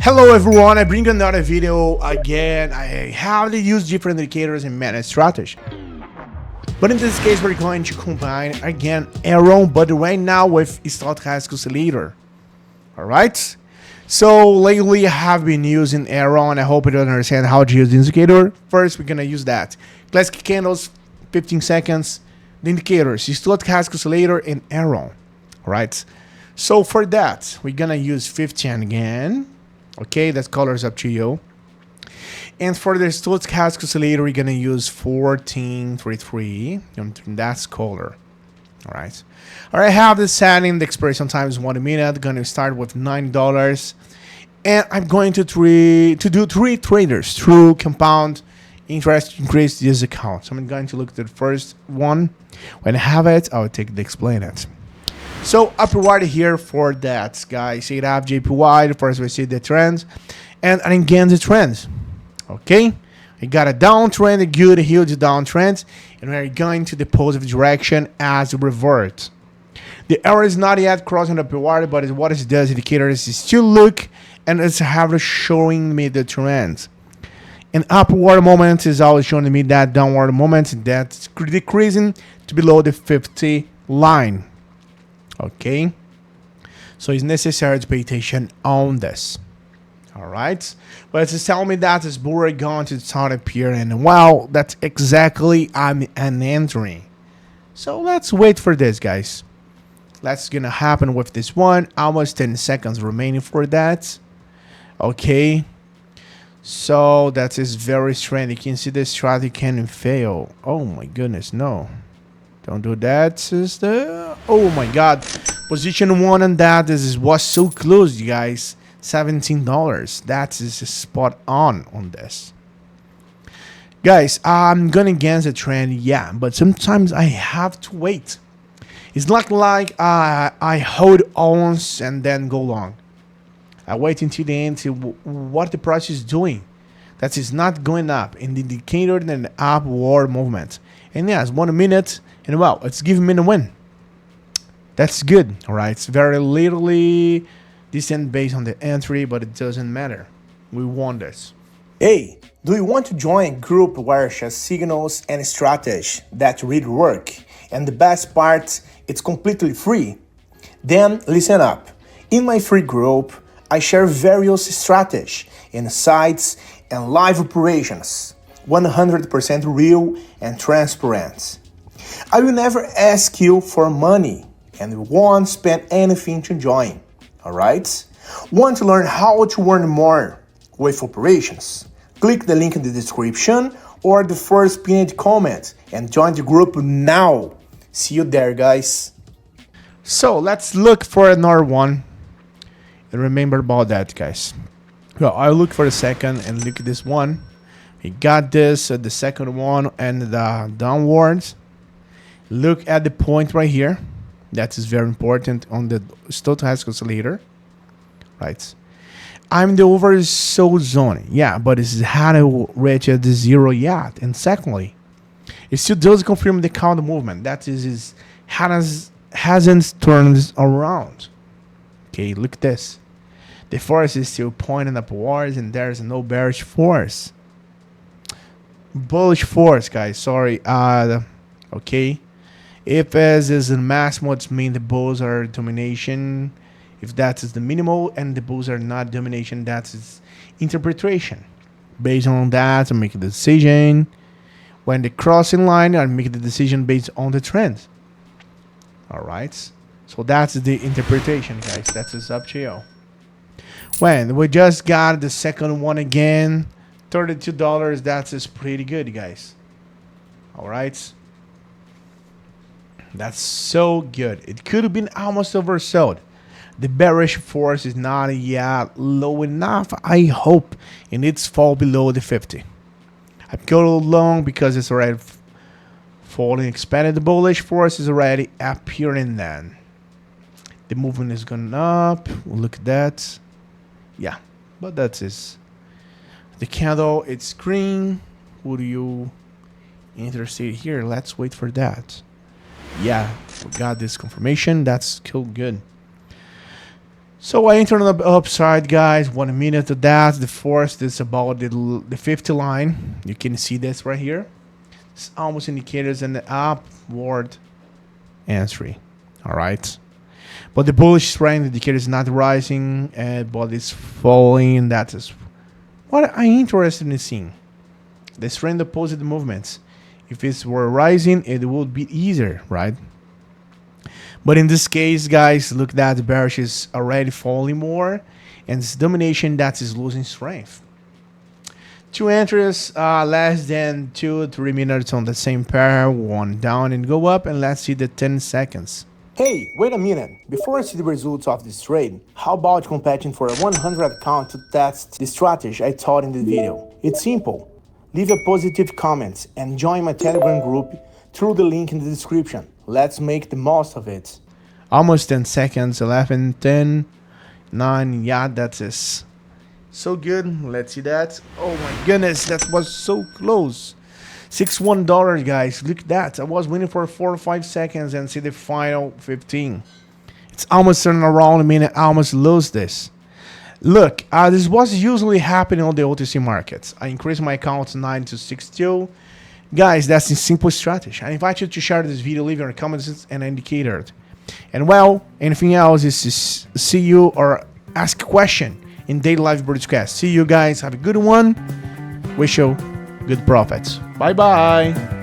Hello everyone, I bring another video again. I have to use different indicators and manage strategy. But in this case, we're going to combine again Aroon, but right now with Stochastic oscillator. Alright? So lately I have been using Aroon. I hope you don't understand how to use the indicator. First, we're gonna use that. Classic candles, 15 seconds. The indicators, Stochastic oscillator and Aroon. Alright? So for that, we're gonna use 15 again. Okay, that color is up to you. And for the Stochastic oscillator, we're gonna use 1433. That's color. Alright. Alright, I have the setting, the expiration time is 1 minute. Gonna start with $9. And I'm going to do three traders through compound interest increase this account. So I'm going to look at the first one. When I have it, I'll take to explain it. So upward here for that, guys. It have JPY. First we see the trends, and again the trends. Okay, we got a downtrend, a good huge downtrend, and we're going to the positive direction as a revert. The arrow is not yet crossing upward, but what it does indicator is still look and it's have showing me the trends. An upward moment is always showing me that downward moment that's decreasing to below the 50 line. Okay, so it's necessary to pay attention on this. All right, but it's telling me that this bull going to start appearing, and wow, that's exactly I'm an entry. So let's wait for this, guys. That's gonna happen with this one. Almost 10 seconds remaining for that. Okay, so that is very strange. You can see the strategy can fail. Oh my goodness, no. Don't do that, sister. Oh my god. Position 1 on that was so close, you guys. $17. That is spot on this. Guys, I'm going against the trend, yeah, but sometimes I have to wait. It's not like I hold on and then go long. I wait until the end to what the price is doing. That is not going up in the indicator and the upward movement. And yes, 1 minute. And well, it's giving me the win. That's good, all right? It's very literally decent based on the entry, but it doesn't matter. We won this. Hey, do you want to join a group where share signals and strategy that really work? And the best part, it's completely free. Then listen up. In my free group, I share various strategies, insights, and live operations. 100% real and transparent. I will never ask you for money and won't spend anything to join, alright? Want to learn how to earn more with operations? Click the link in the description or the first pinned comment and join the group now. See you there, guys. So let's look for another one and remember about that, guys. Well, I'll look for the second and look at this one. We got this, the second one, and the downwards. Look at the point right here. That is very important on the Stochastic oscillator. Right. I'm the oversold zone. Yeah, but it hadn't reached the zero yet. And secondly, it still does confirm the counter movement. That is, hasn't turned around. Okay, look at this. The force is still pointing upwards, and there's no bearish force. Bullish force, guys. Sorry. Okay. If S is the maximum, it means the bulls are domination. If that is the minimal and the bulls are not domination, that is interpretation. Based on that, I make a decision. When the crossing line, I make the decision based on the trend. All right. So that's the interpretation, guys. That is up to you. When we just got the second one again, $32. That is pretty good, guys. All right. That's so good. It could have been almost oversold. The bearish force is not yet low enough, I hope, and it's fall below the 50. I go long because it's already falling, expanded. The bullish force is already appearing then. The movement is going up. Look at that. Yeah, but that's it. The candle, it's green. Would you interested here? Let's wait for that. Yeah, we got this confirmation. That's still good. So I entered on the upside, guys. 1 minute to that. The first is about the 50 line. You can see this right here. It's almost indicators in the upward entry. All right. But the bullish trend indicator is not rising, but it's falling. That is what I'm interested in seeing. The trend opposite movements. If it were rising, it would be easier, right? But in this case, guys, look that the bearish is already falling more, and it's domination that is losing strength. Two entries, less than 2-3 minutes on the same pair, one down and go up, and let's see the 10 seconds. Hey, wait a minute. Before I see the results of this trade, how about competing for a 100 account to test the strategy I taught in the video? It's simple. Leave a positive comment and join my Telegram group through the link in the description. Let's make the most of it. Almost 10 seconds, 11, 10, 9, yeah, that's it. So good, let's see that. Oh my goodness, that was so close. $61, guys, look at that. I was waiting for 4 or 5 seconds and see the final 15. It's almost turning around a minute, I almost lose this. Look, this was usually happening on the OTC markets. I increased my account 9 to 62. Guys, that's a simple strategy. I invite you to share this video, leave your comments and indicator. And well, anything else is to see you or ask a question in daily live broadcast. See you guys. Have a good one. Wish you good profits. Bye bye.